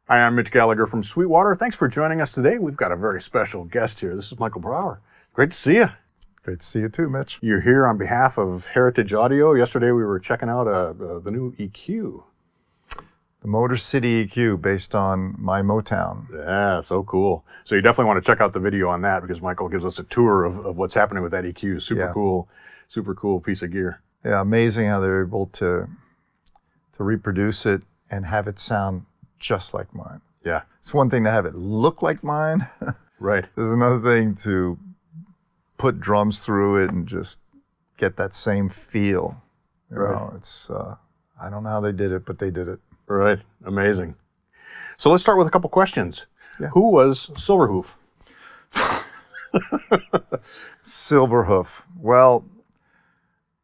Hi, I'm Mitch Gallagher from Sweetwater. Thanks for joining us today. We've got a very special guest here. This is Michael Brauer. Great to see you. Great to see you too, Mitch. You're here on behalf of Heritage Audio. Yesterday we were checking out the new EQ. The MotorCity EQ based on my Motown. Yeah, so cool. So you definitely want to check out the video on that because Michael gives us a tour of what's happening with that EQ. Super cool piece of gear. Yeah, amazing how they're able to reproduce it and have it sound just like mine. Yeah. It's one thing to have it look like mine. Right. There's another thing to put drums through it and just get that same feel. You know, it's I don't know how they did it, but they did it. Right. Amazing. So let's start with a couple questions. Yeah. Who was SilverHoof? SilverHoof. Well,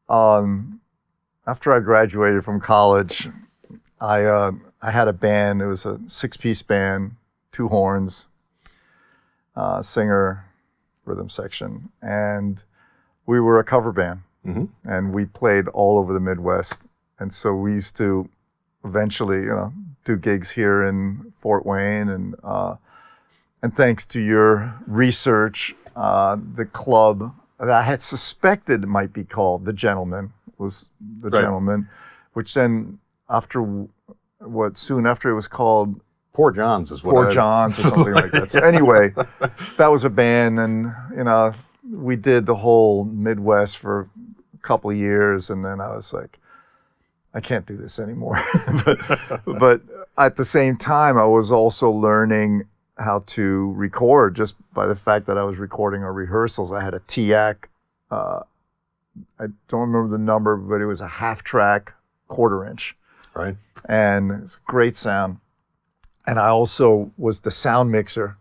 after I graduated from college, I had a band. It was a 6-piece band, 2 horns, singer, rhythm section, and we were a cover band. Mm-hmm. And we played all over the Midwest. And so we used to eventually, do gigs here in Fort Wayne. And thanks to your research, the club that I had suspected might be called The Gentleman was The Gentleman, which then soon after it was called Poor John's is what Poor John's or something like that. So anyway, that was a band, and we did the whole Midwest for a couple of years, and then I was like, I can't do this anymore. but at the same time, I was also learning how to record just by the fact that I was recording our rehearsals. I had a TIAC, I don't remember the number, but it was a half-track 1/4 inch. Right. And it's a great sound. And I also was the sound mixer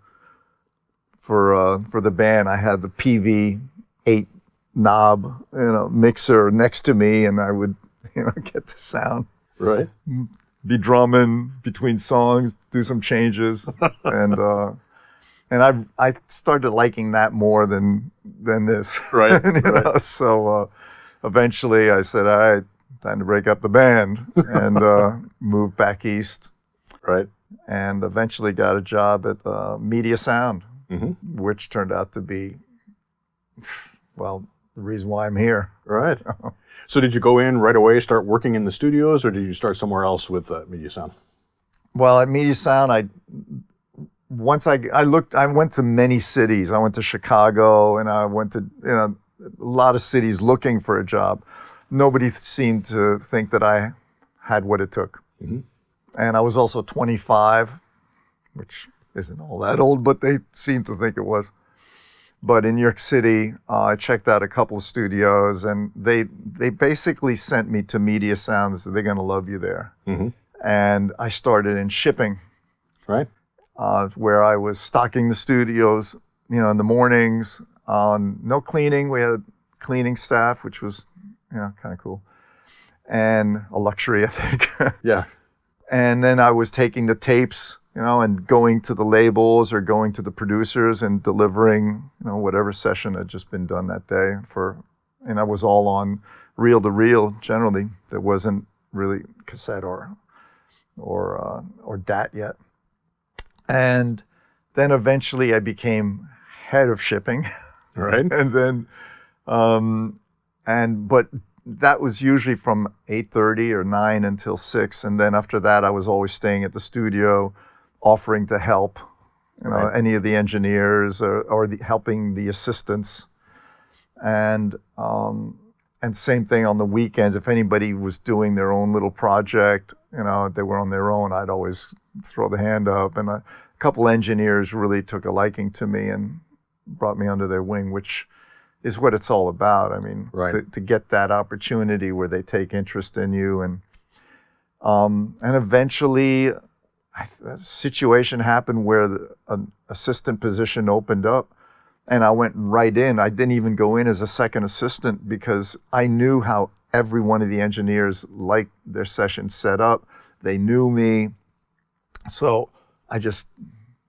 for the band. I had the PV8 knob, mixer next to me, and I would, get the sound. Right. Be drumming between songs, do some changes, and I started liking that more than this. Right. So eventually I said, all right, time to break up the band, and moved back east. Right. And eventually got a job at Mediasound, Mm-hmm. which turned out to be, well, the reason why I'm here. Right. So did you go in right away, start working in the studios, or did you start somewhere else with Mediasound? Well, at Mediasound, I went to many cities. I went to Chicago, and I went to a lot of cities looking for a job. Nobody seemed to think that I had what it took. Mm-hmm. And I was also 25, which isn't all that old, but they seemed to think it was. But in New York City, I checked out a couple of studios, and they basically sent me to Mediasound and said, they're going to love you there. Mm-hmm. And I started in shipping. Right. Where I was stocking the studios, in the mornings. No cleaning. We had a cleaning staff, which was, kind of cool. And a luxury, I think. Yeah. And then I was taking the tapes, and going to the labels or going to the producers and delivering, whatever session had just been done that day and I was all on reel-to-reel generally. There wasn't really cassette or DAT yet. And then eventually I became head of shipping. Right. And then, but that was usually from 8:30 or 9 until 6. And then after that, I was always staying at the studio, offering to help, any of the engineers or helping the assistants. And same thing on the weekends. If anybody was doing their own little project, they were on their own, I'd always throw the hand up. And a couple engineers really took a liking to me and brought me under their wing, which is what it's all about. I mean, to get that opportunity where they take interest in you. And eventually a situation happened where an assistant position opened up, and I went right in. I didn't even go in as a second assistant because I knew how every one of the engineers liked their session set up. They knew me. So I just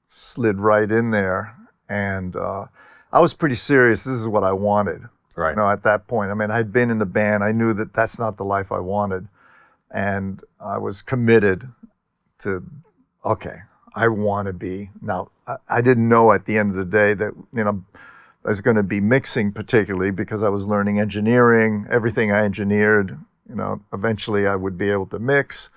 slid right in there, and I was pretty serious. This is what I wanted. Right. At that point. I mean, I'd been in the band. I knew that that's not the life I wanted. And I was committed to, okay, I want to be. Now, I didn't know at the end of the day that, you know, I was going to be mixing particularly, because I was learning engineering. Everything I engineered, you know, eventually I would be able to mix.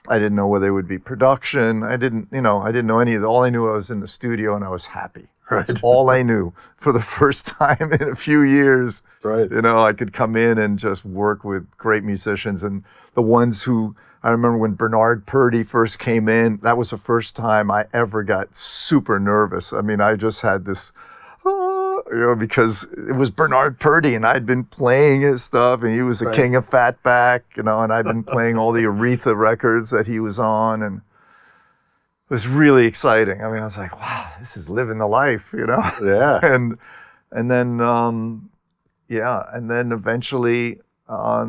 I didn't know whether it would be production. I didn't know any of it. All I knew, I was in the studio and I was happy. Right. That's all I knew for the first time in a few years. Right. You know, I could come in and just work with great musicians, and the ones who, I remember when Bernard Purdie first came in, that was the first time I ever got super nervous. I mean, I just had this, you know, because it was Bernard Purdie and I'd been playing his stuff, and he was the king of fatback, you know, and I'd been playing all the Aretha records that he was on, and it was really exciting. I mean, I was like, wow, this is living the life, you know? Yeah. and then, and then eventually, I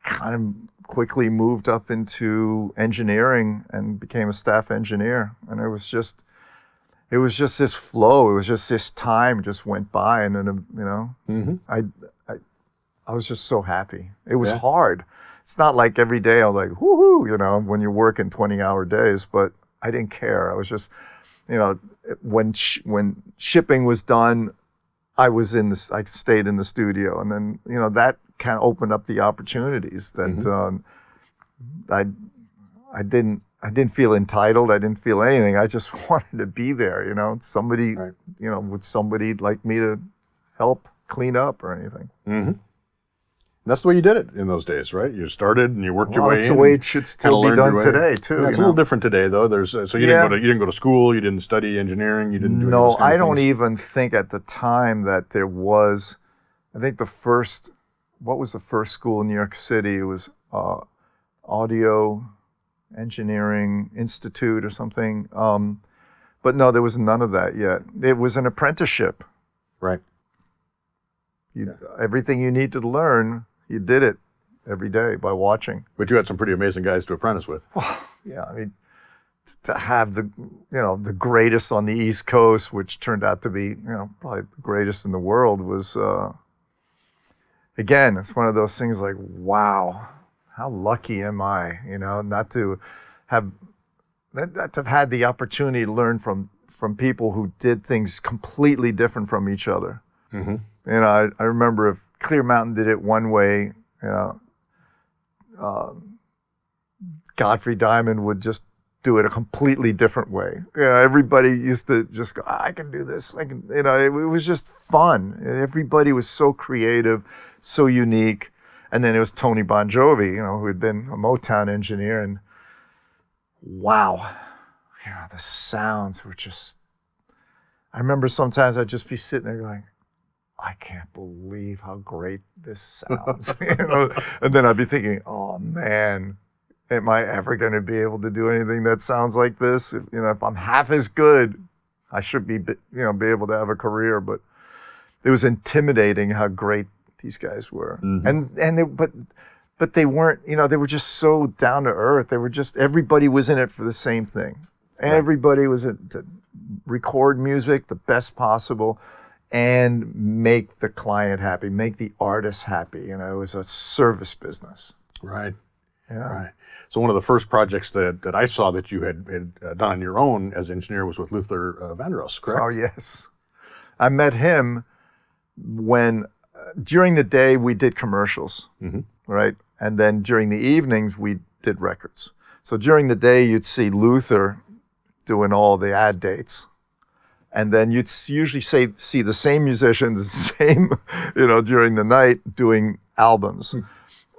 kind of quickly moved up into engineering and became a staff engineer. And it was just this flow. It was just this time just went by, and then, you know, I was just so happy. It was hard. It's not like every day I was like, woohoo, you know, when you're working 20-hour days, but I didn't care. I was just, you know, when shipping was done, I stayed in the studio, and then, you know, that kind of opened up the opportunities that I didn't feel entitled. I didn't feel anything. I just wanted to be there, you know, somebody, you know, with somebody like me to help clean up or anything. And that's the way you did it in those days, right? You started and you worked your way in. That's the way it should still be done today, too. Yeah, it's a little different today, though. So you didn't go to school, you didn't study engineering, you didn't do any of those kind of I don't things? even think at the time that there was. I think what was the first school in New York City? It was Audio Engineering Institute or something. But no, there was none of that yet. It was an apprenticeship. Right. Everything you need to learn, you did it every day by watching. But you had some pretty amazing guys to apprentice with. Yeah, I mean, to have the greatest on the East Coast, which turned out to be, you know, probably the greatest in the world, was, again, it's one of those things like, wow, how lucky am I, you know, not to have had the opportunity to learn from people who did things completely different from each other. You know, I remember if Clear Mountain did it one way, you know, Godfrey Diamond would just do it a completely different way. You know, everybody used to just go, I can do this. I can, you know, it was just fun. Everybody was so creative, so unique. And then it was Tony Bon Jovi, you know, who had been a Motown engineer, and wow, you know, the sounds were just, I remember sometimes I'd just be sitting there going, I can't believe how great this sounds. You know? And then I'd be thinking, oh man, am I ever going to be able to do anything that sounds like this? If, you know, if I'm half as good, I should be able to have a career. But it was intimidating how great these guys were. But they weren't, you know, they were just so down to earth. They were just, everybody was in it for the same thing. Everybody was in to record music the best possible and make the client happy, make the artist happy. You know, it was a service business. Right. Yeah. Right. So one of the first projects that I saw that you had done on your own as engineer was with Luther Vandross, correct? Oh, yes. I met him when, during the day we did commercials, right? And then during the evenings we did records. So during the day you'd see Luther doing all the ad dates. And then you'd usually see the same musicians, the same, you know, during the night doing albums.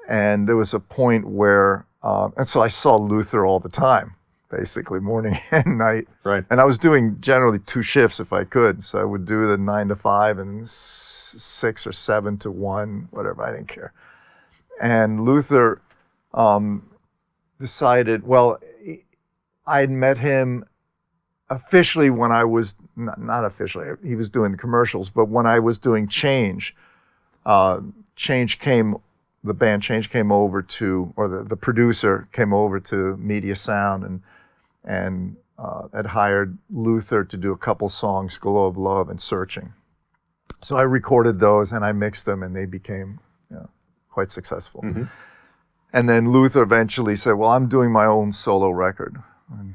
And there was a point where, and so I saw Luther all the time, basically morning and night. Right. And I was doing generally 2 shifts if I could. So I would do the 9 to 5 and 6 or 7 to 1, whatever, I didn't care. And Luther decided, well, I'd met him officially when I was, not officially, he was doing the commercials, but when I was doing Change, the band Change came over to, or the producer came over to Mediasound and had hired Luther to do a couple songs, Glow of Love and Searching. So I recorded those and I mixed them and they became, you know, quite successful. And then Luther eventually said, well, I'm doing my own solo record. And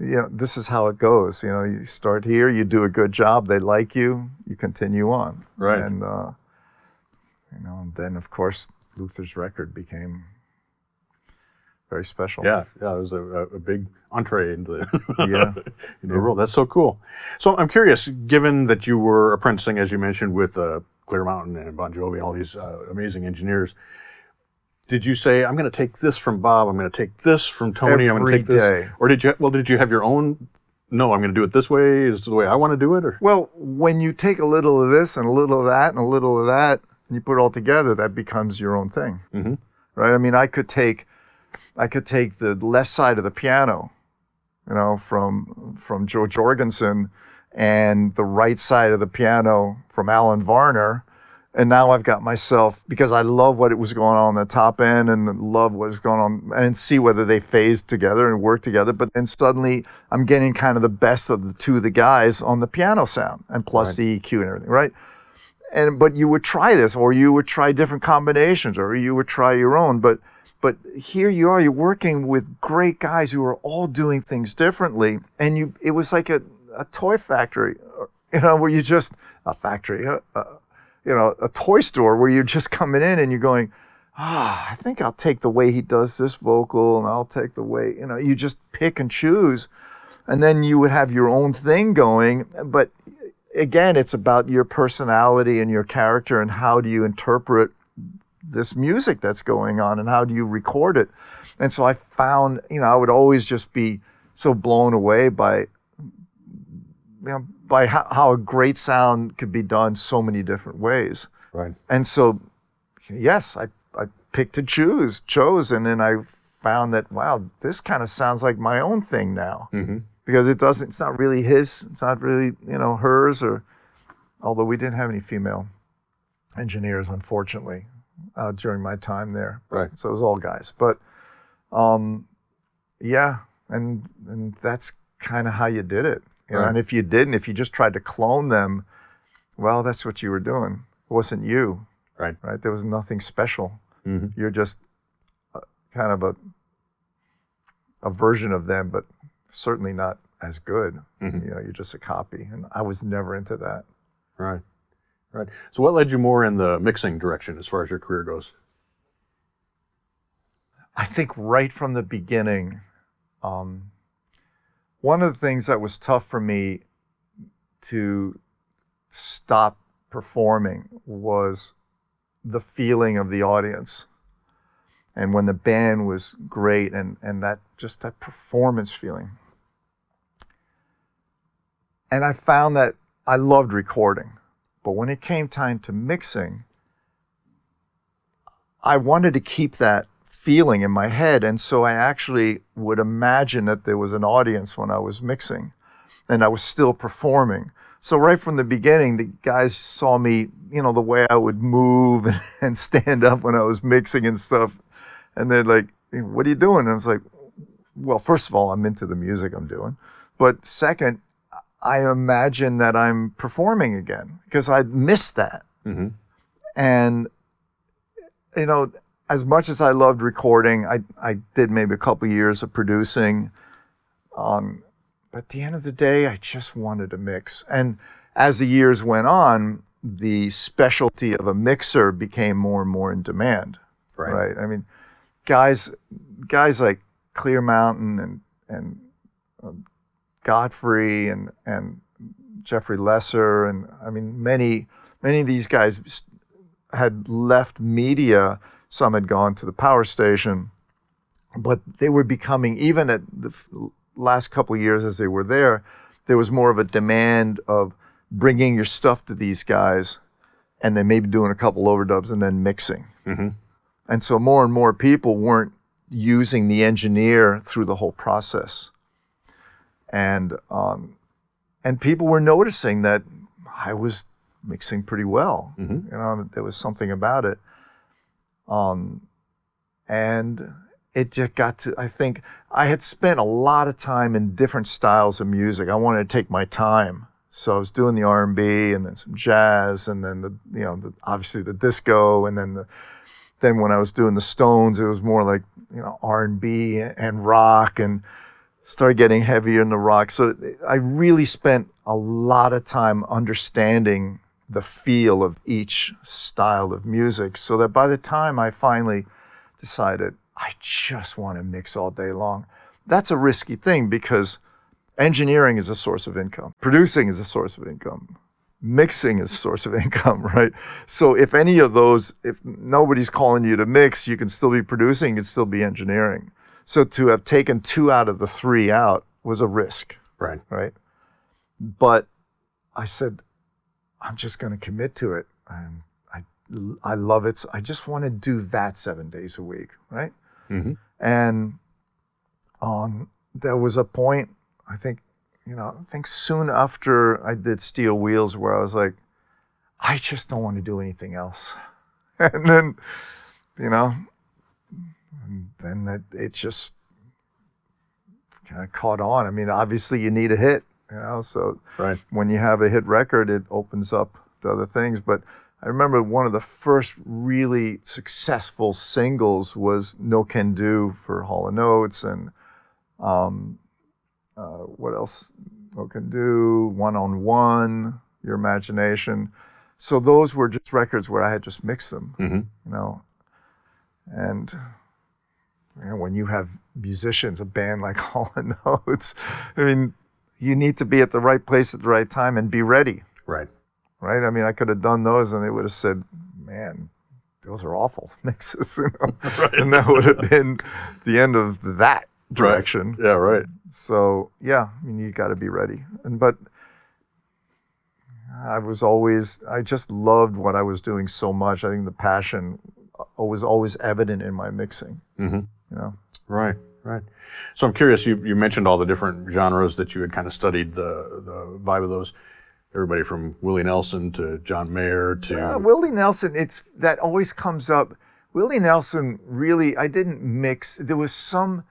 this is how it goes. You start here, you do a good job, they like you, you continue on. Right. And, and then of course, Luther's record became very special. Yeah, it was a big entree into Yeah. the world. That's so cool. So I'm curious, given that you were apprenticing, as you mentioned, with Clear Mountain and Bon Jovi and all these amazing engineers, did you say, I'm going to take this from Bob, I'm going to take this from Tony, I'm going to take this? Every day. Or did you have your own, no, I'm going to do it this way, is the way I want to do it? Or? Well, when you take a little of this and a little of that and a little of that, and you put it all together, that becomes your own thing. Mm-hmm. Right? I mean, I could take the left side of the piano, from Joe Jorgensen, and the right side of the piano from Alan Varner, and now I've got myself, because I love what it was going on the top end and love what was going on, and see whether they phased together and worked together. But then suddenly I'm getting kind of the best of the guys on the piano sound, and plus the EQ and everything, right? But you would try this, or you would try different combinations, or you would try your own. But here you are, you're working with great guys who are all doing things differently, and it was like a toy factory, where you just, a factory, a toy store where you're just coming in and you're going, I think I'll take the way he does this vocal, and I'll take the way, you just pick and choose, and then you would have your own thing going. But again, it's about your personality and your character, and how do you interpret this music that's going on, and how do you record it. And so I found, I would always just be so blown away by how a great sound could be done so many different ways. Right. And so, yes, I picked and chose, and then I found that, wow, this kind of sounds like my own thing now. Mm-hmm. Because it's not really his, it's not really, hers, although we didn't have any female engineers, unfortunately, during my time there. Right. So it was all guys. But, yeah, and that's kind of how you did it. Right. And if you just tried to clone them, well, that's what you were doing. It wasn't you. Right. Right? There was nothing special. Mm-hmm. You're just kind of a version of them, but certainly not as good. Mm-hmm. You're just a copy. And I was never into that. Right. Right. So what led you more in the mixing direction as far as your career goes? I think right from the beginning, one of the things that was tough for me to stop performing was the feeling of the audience. And when the band was great, and that performance feeling. And I found that I loved recording, but when it came time to mixing, I wanted to keep that feeling in my head, and so I actually would imagine that there was an audience when I was mixing, and I was still performing. So right from the beginning, the guys saw me, the way I would move and stand up when I was mixing and stuff, and they're like, "What are you doing?" And I was like, well, first of all, I'm into the music I'm doing, but second, I imagine that I'm performing again, because I missed that. Mm-hmm. And, as much as I loved recording, I did maybe a couple years of producing. But at the end of the day, I just wanted to mix. And as the years went on, the specialty of a mixer became more and more in demand. Right? I mean, guys like Clear Mountain and Godfrey and Jeffrey Lesser, and I mean, many of these guys had left media. Some had gone to the power station, but they were becoming, even at the last couple of years as they were there was more of a demand of bringing your stuff to these guys, and then maybe doing a couple overdubs and then mixing. Mm-hmm. And so more and more people weren't using the engineer through the whole process. And people were noticing that I was mixing pretty well. Mm-hmm. There was something about it. And it just got to, I think, I had spent a lot of time in different styles of music. I wanted to take my time. So I was doing the R&B, and then some jazz, and then obviously the disco, and then when I was doing the Stones, it was more like, R&B and rock, and started getting heavier in the rock. So I really spent a lot of time understanding the feel of each style of music, so that by the time I finally decided I just want to mix all day long, that's a risky thing because engineering is a source of income. Producing is a source of income. Mixing is a source of income, right? So if any of those, if nobody's calling you to mix, you can still be producing, you can still be engineering. So to have taken 2 out of the 3 out was a risk. Right. Right. But I said, I'm just going to commit to it. I love it. So I just want to do that 7 days a week. Right. Mm-hmm. And there was a point, I think soon after I did Steel Wheels, where I was like, I just don't want to do anything else. And then, it just kind of caught on. I mean, obviously you need a hit, so right. When you have a hit record, it opens up to other things. But I remember one of the first really successful singles was No Can Do for Hall & Oates, and what else? No Can Do, One on One, Your Imagination. So those were just records where I had just mixed them, and when you have musicians, a band like Hall & Oates, I mean, you need to be at the right place at the right time and be ready. Right. Right? I mean, I could have done those and they would have said, man, those are awful mixes, Right. And that would have been the end of that direction. Right. Yeah, right. So, yeah, I mean, you got to be ready. But I just loved what I was doing so much. I think the passion was always evident in my mixing. Mm-hmm. Right, right. So I'm curious, you mentioned all the different genres that you had kind of studied, the vibe of those. Everybody from Willie Nelson to John Mayer to... Willie Nelson, that always comes up. Willie Nelson, really, I didn't mix. There was some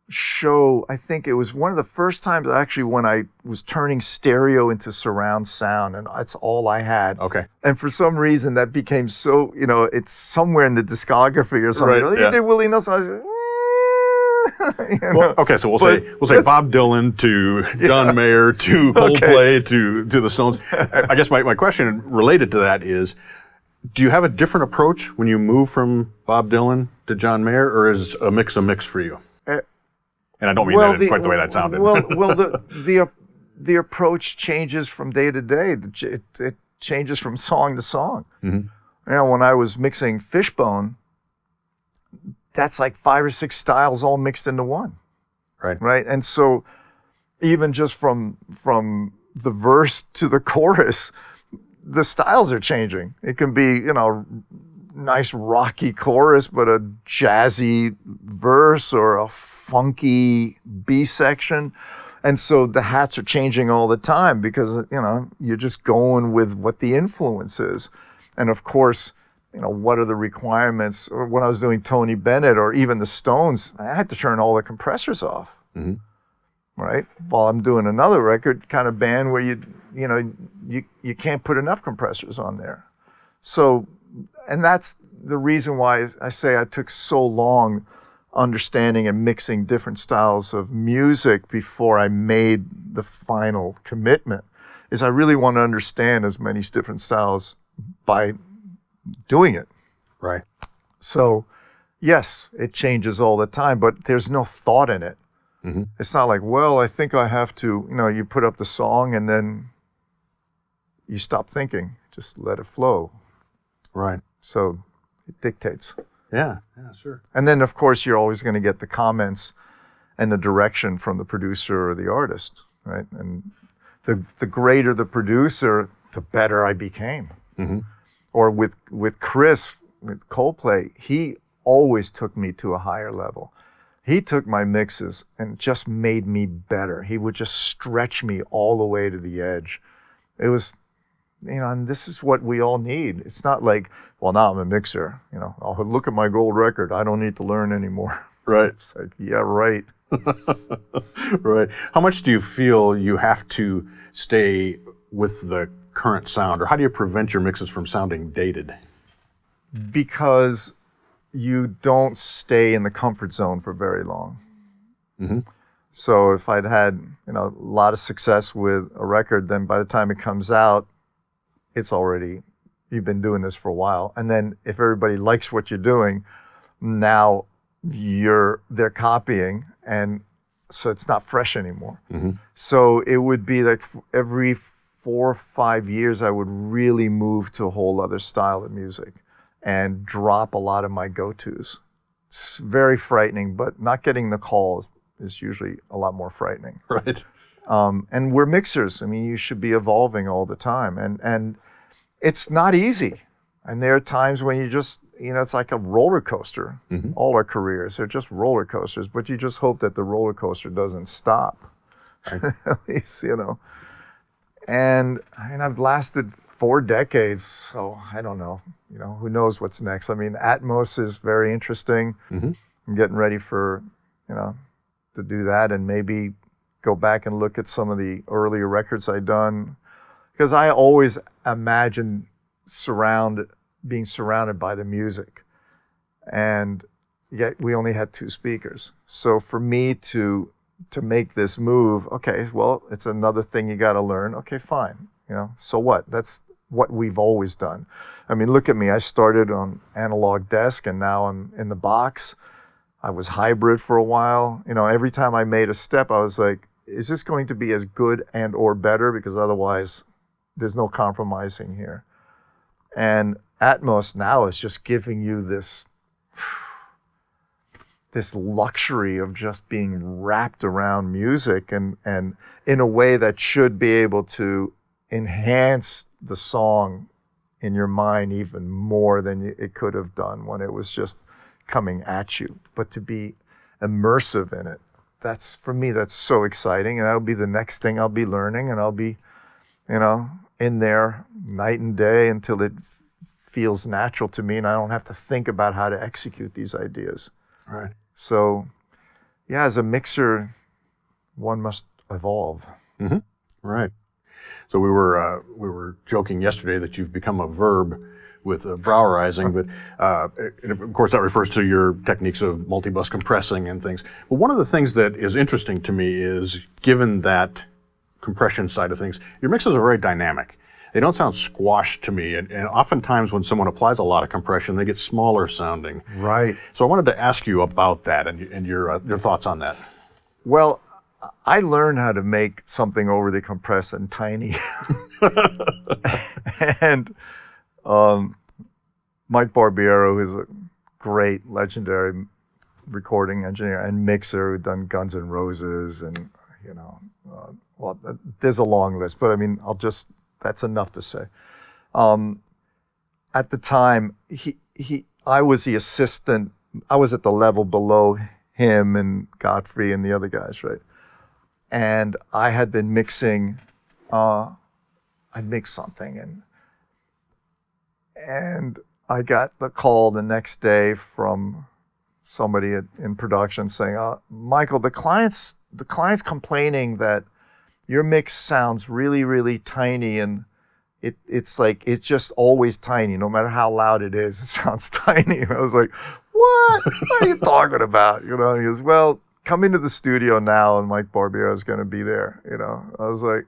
show, I think it was one of the first times actually when I was turning stereo into surround sound, and that's all I had. Okay. And for some reason that became so, it's somewhere in the discography or something. Right, You did Willie Nelson. I was like, Well, okay, so we'll say Bob Dylan to John Mayer to Coldplay to the Stones. I guess my question related to that is, do you have a different approach when you move from Bob Dylan to John Mayer, or is a mix for you? And I don't mean that in quite the way that sounded. The approach changes from day to day. It changes from song to song. Mm-hmm. When I was mixing Fishbone, that's like 5 or 6 styles all mixed into one. Right. Right. And so even just from the verse to the chorus, the styles are changing. It can be, nice rocky chorus, but a jazzy verse or a funky B section. And so the hats are changing all the time because, you're just going with what the influence is. And of course, what are the requirements? Or when I was doing Tony Bennett or even the Stones, I had to turn all the compressors off. Mm-hmm. Right? While I'm doing another record kind of band where you can't put enough compressors on there. So, and that's the reason why I say I took so long understanding and mixing different styles of music before I made the final commitment, is I really want to understand as many different styles by doing it. Right. So, yes, it changes all the time, but there's no thought in it. Mm-hmm. It's not like, well, I think I have to, you put up the song and then you stop thinking. Just let it flow. Right. So it dictates. Yeah, sure. And then, of course, you're always going to get the comments and the direction from the producer or the artist, right? And the greater the producer, the better I became. Mm-hmm. Or with Chris, with Coldplay, he always took me to a higher level. He took my mixes and just made me better. He would just stretch me all the way to the edge. It was, and this is what we all need. It's not like, well, now I'm a mixer. I'll look at my gold record. I don't need to learn anymore. Right. It's like, yeah, right. Right. How much do you feel you have to stay with the current sound, or how do you prevent your mixes from sounding dated? Because you don't stay in the comfort zone for very long. Mm-hmm. So if I'd had, a lot of success with a record, then by the time it comes out, you've been doing this for a while. And then if everybody likes what you're doing, now they're copying, and so it's not fresh anymore. Mm-hmm. So it would be like every 4 or 5 years, I would really move to a whole other style of music and drop a lot of my go-tos. It's very frightening, but not getting the calls is usually a lot more frightening. Right. And we're mixers. I mean, you should be evolving all the time. And it's not easy. And there are times when you just, it's like a roller coaster. Mm-hmm. All our careers are just roller coasters, but you just hope that the roller coaster doesn't stop. Right. At least, And I've lasted 4 decades, so I don't know. Who knows what's next? I mean, Atmos is very interesting. Mm-hmm. I'm getting ready for, to do that and maybe go back and look at some of the earlier records I've done. Because I always imagined being surrounded by the music. And yet we only had 2 speakers. So for me to make this move, okay, well, it's another thing you got to learn. Okay, fine. So what? That's what we've always done. I mean, look at me. I started on analog desk and now I'm in the box. I was hybrid for a while. Every time I made a step, I was like, is this going to be as good and or better? Because otherwise there's no compromising here. And Atmos now is just giving you this luxury of just being wrapped around music and in a way that should be able to enhance the song in your mind even more than it could have done when it was just coming at you. But to be immersive in it, for me, that's so exciting. And that'll be the next thing I'll be learning, and I'll be, in there night and day until it feels natural to me and I don't have to think about how to execute these ideas. Right. So, yeah, as a mixer, one must evolve. Mm-hmm. Right. So we were joking yesterday that you've become a verb with Brauerizing, but and of course that refers to your techniques of multi-bus compressing and things. But one of the things that is interesting to me is, given that compression side of things, your mixes are very dynamic. They don't sound squashed to me, and oftentimes when someone applies a lot of compression, they get smaller sounding. Right. So I wanted to ask you about that and your thoughts on that. Well, I learned how to make something overly compressed and tiny. And Mike Barbiero, who's a great, legendary recording engineer and mixer who's done Guns N' Roses and, well, there's a long list, but I mean, that's enough to say. At the time, I was the assistant. I was at the level below him and Godfrey and the other guys, right? And I had been mixing. I'd mixed something, and I got the call the next day from somebody in production saying, "Michael, the client's complaining that your mix sounds really, really tiny, and it's like it's just always tiny. No matter how loud it is, it sounds tiny." And I was like, "What? What are you talking about?" He goes, "Well, come into the studio now, and Mike Barbiero is going to be there." I was like,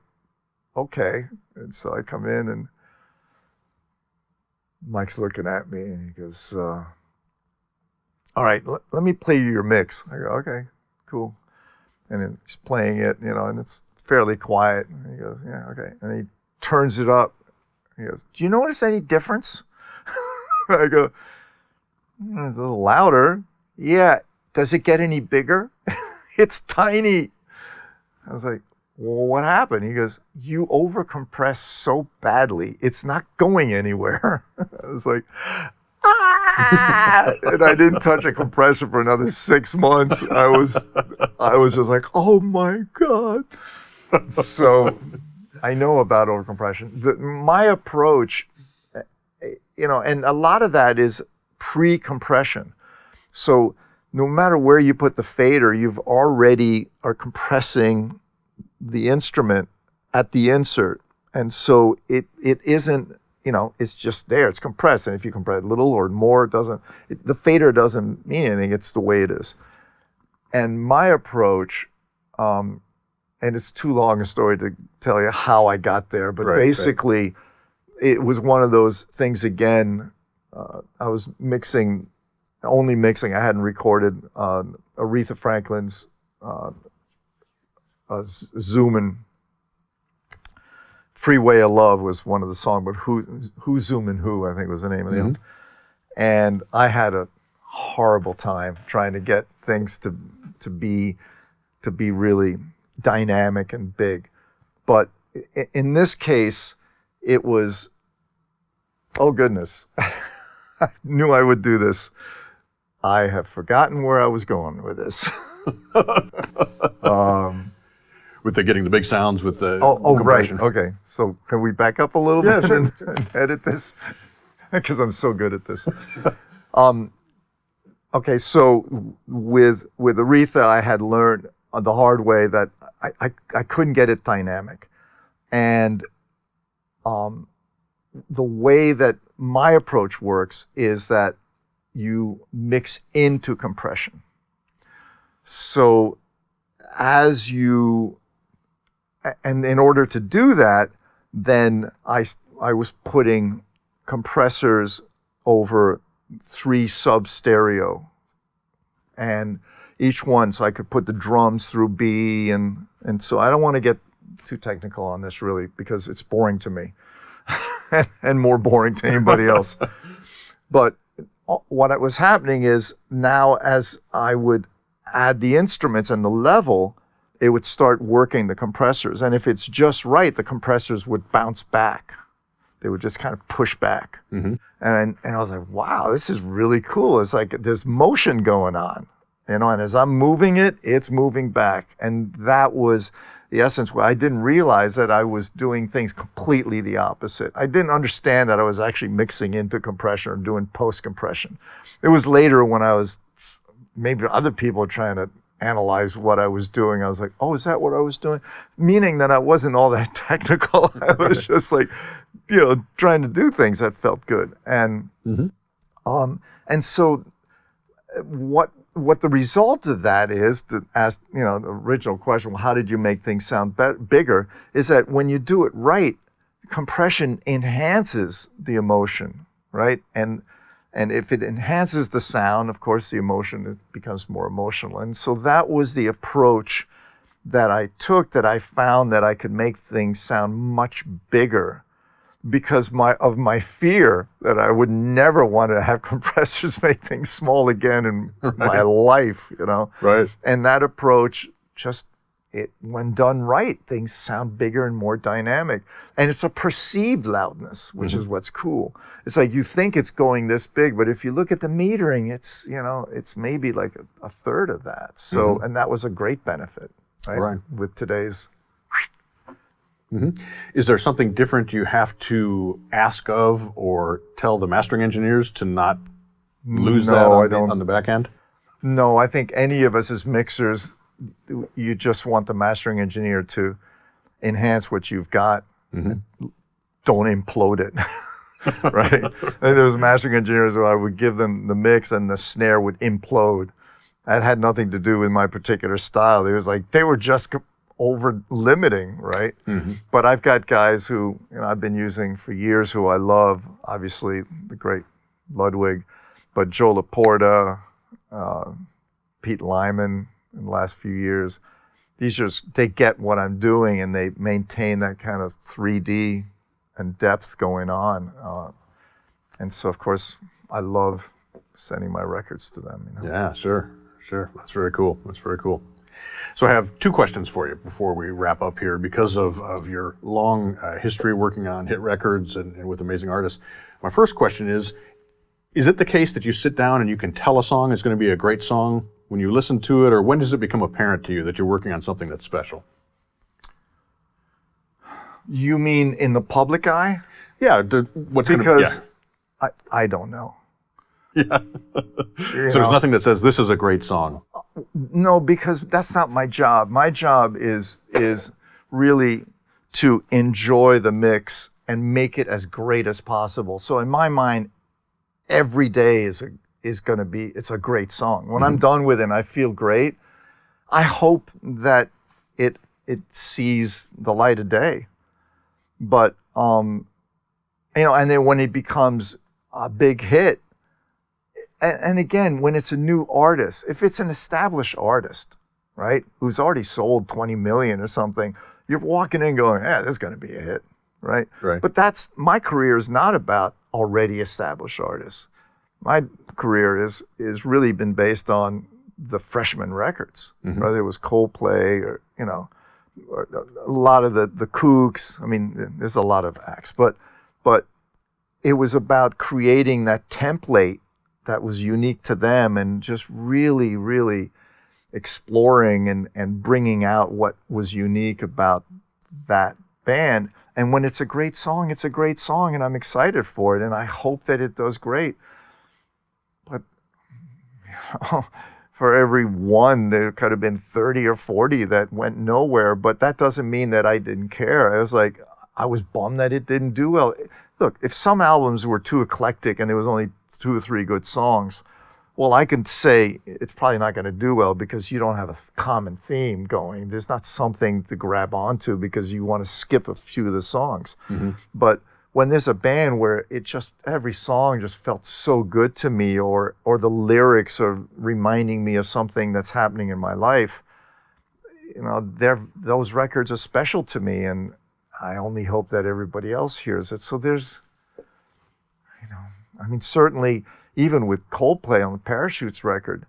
"Okay." And so I come in, and Mike's looking at me, and he goes, "All right, let me play you your mix." I go, "Okay, cool." And then he's playing it, and it's fairly quiet. And he goes, "Yeah, okay." And he turns it up. He goes, "Do you notice any difference?" I go, "It's a little louder." "Yeah. Does it get any bigger?" "It's tiny." I was like, "Well, what happened?" He goes, "You overcompress so badly. It's not going anywhere." I was like, "Ah!" And I didn't touch a compressor for another 6 months. I was just like, "Oh my God." So I know about overcompression. My approach, and a lot of that is pre-compression. So no matter where you put the fader, you've already are compressing the instrument at the insert. And so it isn't, it's just there. It's compressed. And if you compress a little or more, the fader doesn't mean anything. It's the way it is. And my approach and it's too long a story to tell you how I got there, but basically it was one of those things again. I was only mixing. I hadn't recorded Aretha Franklin's Zoomin'. Freeway of Love was one of the songs, but Who Zoomin' Who, I think was the name of the album. And I had a horrible time trying to get things to be really dynamic and big. But in this case, it was, oh goodness, I knew I would do this. I have forgotten where I was going with this. With the getting the big sounds with the compression. Right. Okay. So can we back up a little bit sure. and edit this? Because I'm so good at this. Okay. So with Aretha, I had learned the hard way that I couldn't get it dynamic, and the way that my approach works is that you mix into compression. So as you, and in order to do that, then I was putting compressors over 3 sub stereo, and each one, so I could put the drums through B, and so I don't want to get too technical on this really, because it's boring to me and more boring to anybody else. But what was happening is, now as I would add the instruments and the level, it would start working the compressors. And if it's just right, the compressors would bounce back. They would just kind of push back. And I was like, wow, this is really cool. It's like there's motion going on, and as I'm moving it, it's moving back. And that was the essence, where I didn't realize that I was doing things completely the opposite. I didn't understand that I was actually mixing into compression or doing post-compression. It was later when I was, maybe other people were trying to analyze what I was doing. I was like, oh, is that what I was doing? Meaning that I wasn't all that technical. I was just like, trying to do things that felt good. And and so what the result of that is, to ask, the original question, well, how did you make things sound bigger, is that when you do it right, compression enhances the emotion, right? And if it enhances the sound, of course, the emotion, it becomes more emotional. And so that was the approach that I took, that I found that I could make things sound much bigger, because of my fear that I would never want to have compressors make things small again in my life, Right. And that approach, when done right, things sound bigger and more dynamic. And it's a perceived loudness, which is what's cool. It's like you think it's going this big, but if you look at the metering, it's maybe like a third of that. So, and that was a great benefit, right? With today's. Is there something different you have to ask of or tell the mastering engineers to not lose that on the back end? No, I think any of us as mixers, you just want the mastering engineer to enhance what you've got. Don't implode it, right? And there was mastering engineers where I would give them the mix and the snare would implode. That had nothing to do with my particular style. It was like they were just over limiting, right? But I've got guys who I've been using for years who I love, obviously the great Ludwig, but Joe Laporta, Pete Lyman in the last few years. They get what I'm doing, and they maintain that kind of 3D and depth going on. And so, of course, I love sending my records to them. Yeah, sure. That's very cool. So I have 2 questions for you before we wrap up here. Because of your long history working on hit records and with amazing artists, my first question is it the case that you sit down and you can tell a song is going to be a great song when you listen to it, or when does it become apparent to you that you're working on something that's special? You mean in the public eye? Yeah. Because I don't know. Yeah. So there's nothing that says this is a great song. No, because that's not my job. My job is really to enjoy the mix and make it as great as possible. So in my mind, every day is going to be, it's a great song. When I'm done with it and I feel great, I hope that it sees the light of day. But and then when it becomes a big hit, and again, when it's a new artist, if it's an established artist, right, who's already sold 20 million or something, you're walking in going, yeah, this is going to be a hit, right? Right. But my career is not about already established artists. My career is really been based on the freshman records, whether it was Coldplay or or a lot of the Kooks. I mean, there's a lot of acts, but it was about creating that template that was unique to them and just really, really exploring and bringing out what was unique about that band. And when it's a great song, it's a great song, and I'm excited for it, and I hope that it does great. But for every one, there could have been 30 or 40 that went nowhere, but that doesn't mean that I didn't care. I was bummed that it didn't do well. Look, if some albums were too eclectic and there was only 2 or 3 good songs, well, I can say it's probably not going to do well because you don't have a common theme going. There's not something to grab onto because you want to skip a few of the songs. But when there's a band where every song just felt so good to me, or the lyrics are reminding me of something that's happening in my life, those records are special to me, and I only hope that everybody else hears it. So there's, certainly even with Coldplay on the Parachutes record,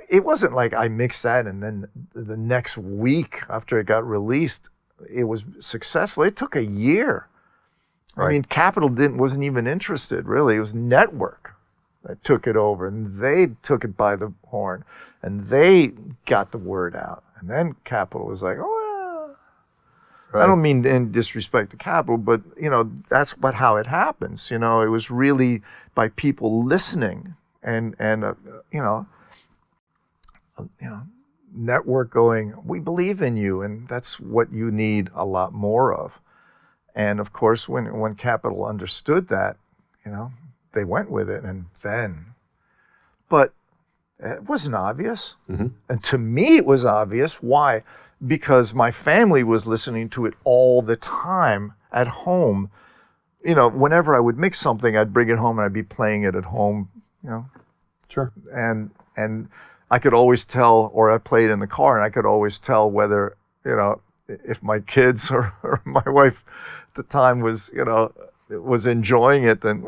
it wasn't like I mixed that and then the next week after it got released, it was successful. It took a year. Right. I mean, Capitol wasn't even interested, really. It was Network that took it over, and they took it by the horn, and they got the word out. And then Capitol was like, Right. I don't mean in disrespect to Capitol, but that's how it happens. It was really by people listening and Network going, we believe in you, and that's what you need a lot more of. And of course, when Capitol understood that, they went with it, but it wasn't obvious. And to me, it was obvious. Why? Because my family was listening to it all the time at home. Whenever I would mix something, I'd bring it home and I'd be playing it at home, Sure. And I could always tell, or I played in the car, and I could always tell whether, if my kids or my wife at the time was enjoying it, then,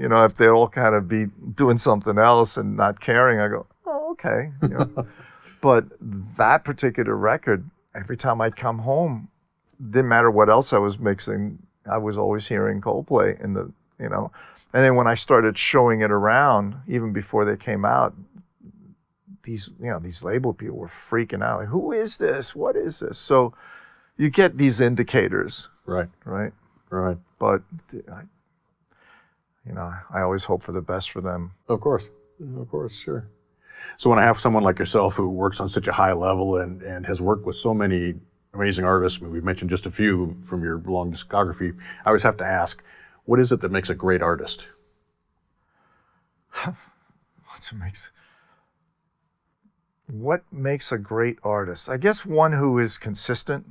if they'd all kind of be doing something else and not caring, I go, oh, okay. But that particular record, every time I'd come home, didn't matter what else I was mixing, I was always hearing Coldplay and then when I started showing it around, even before they came out, these label people were freaking out. Like, who is this? What is this? So you get these indicators. Right. But I always hope for the best for them. Of course, sure. So when I have someone like yourself who works on such a high level and has worked with so many amazing artists, we've mentioned just a few from your long discography, I always have to ask, what is it that makes a great artist? What makes a great artist? I guess one who is consistent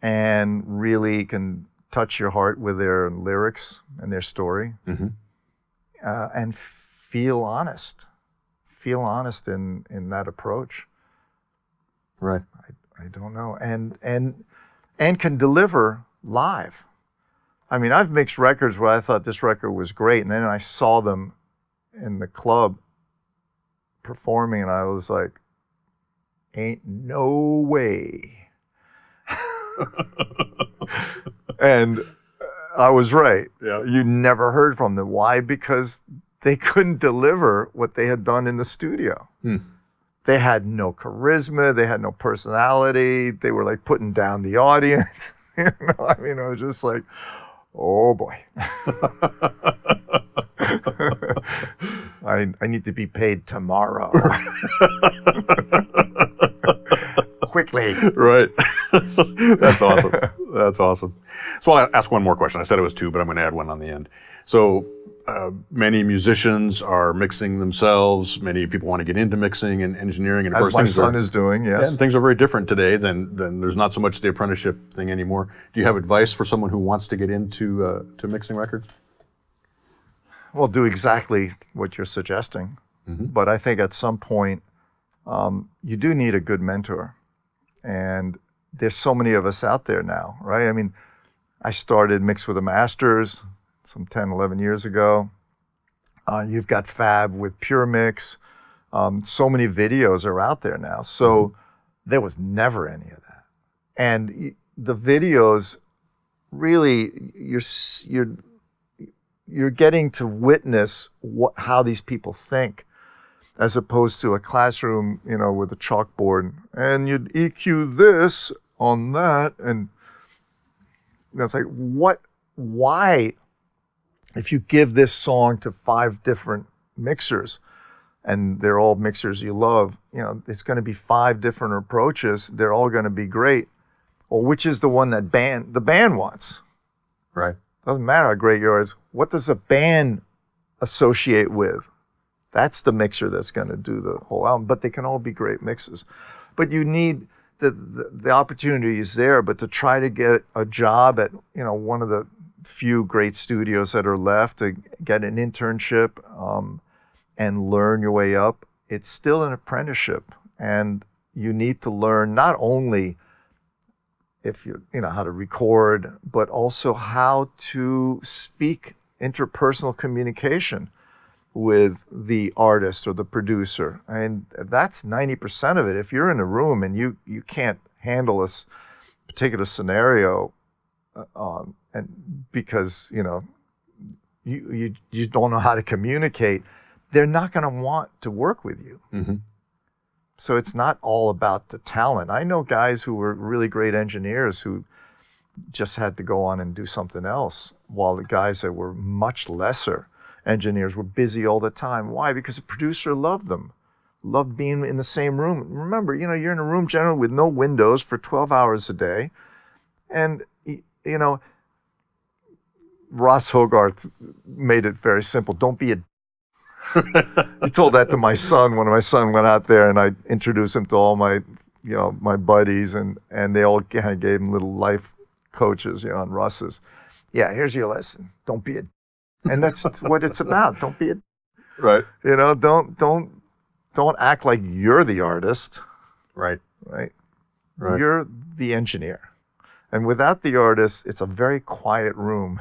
and really can touch your heart with their lyrics and their story, and feel honest in that approach. Right. I don't know. And can deliver live. I mean, I've mixed records where I thought this record was great, and then I saw them in the club performing, and I was like, ain't no way. And I was right. Yeah. You never heard from them. Why? Because they couldn't deliver what they had done in the studio. They had no charisma. They had no personality. They were like putting down the audience. I mean, I was just like, oh boy. I need to be paid tomorrow. Quickly. Right. That's awesome. So I'll ask one more question. I said it was 2, but I'm going to add one on the end. So many musicians are mixing themselves. Many people want to get into mixing and engineering. And of As course, my things son are, is doing, yeah, yes. and things are very different today than there's not so much the apprenticeship thing anymore. Do you have advice for someone who wants to get into to mixing records? Well, do exactly what you're suggesting. But I think at some point, you do need a good mentor. And there's so many of us out there now, right? I mean, I started Mix with the Masters some 10, 11 years ago. You've got Fab with Pure Mix. So many videos are out there now. So there was never any of that. And the videos, really, you're getting to witness how these people think, as opposed to a classroom, with a chalkboard, and you'd EQ this on that, and it's like, why, if you give this song to 5 different mixers, and they're all mixers you love, it's going to be 5 different approaches. They're all going to be great. Well, which is the one that the band wants? Right. Doesn't matter how great yours. What does a band associate with? That's the mixer that's going to do the whole album. But they can all be great mixes. But you need the opportunity is there. But to try to get a job at one of the few great studios that are left, to get an internship and learn your way up, it's still an apprenticeship, and you need to learn not only if how to record, but also how to speak interpersonal communication with the artist or the producer. And that's 90% of it. If you're in a room and you can't handle a particular scenario, and because you don't know how to communicate, they're not going to want to work with you. So it's not all about the talent. I know guys who were really great engineers who just had to go on and do something else, while the guys that were much lesser engineers were busy all the time. Why? Because the producer loved them, loved being in the same room. Remember, you're in a room generally with no windows for 12 hours a day. And, Ross Hogarth made it very simple. Don't be a He told that to my son when my son went out there, and I introduced him to all my, my buddies, and they all kind of gave him little life coaches, on Russ's. Yeah, here's your lesson. Don't be a and that's what it's about. Don't be a Right. Don't act like you're the artist. Right. Right. Right. You're the engineer. And without the artist, it's a very quiet room.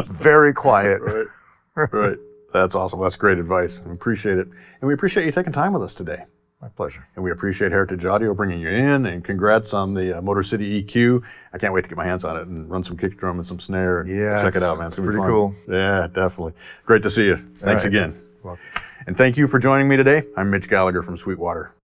Very quiet. Right. Right. That's awesome. That's great advice. We appreciate it. And we appreciate you taking time with us today. My pleasure. And we appreciate Heritage Audio bringing you in, and congrats on the MotorCity EQ. I can't wait to get my hands on it and run some kick drum and some snare. And check it out, man. It's gonna be pretty fun. cool. Yeah, definitely. Great to see you. Thanks right. again. Welcome. And thank you for joining me today. I'm Mitch Gallagher from Sweetwater.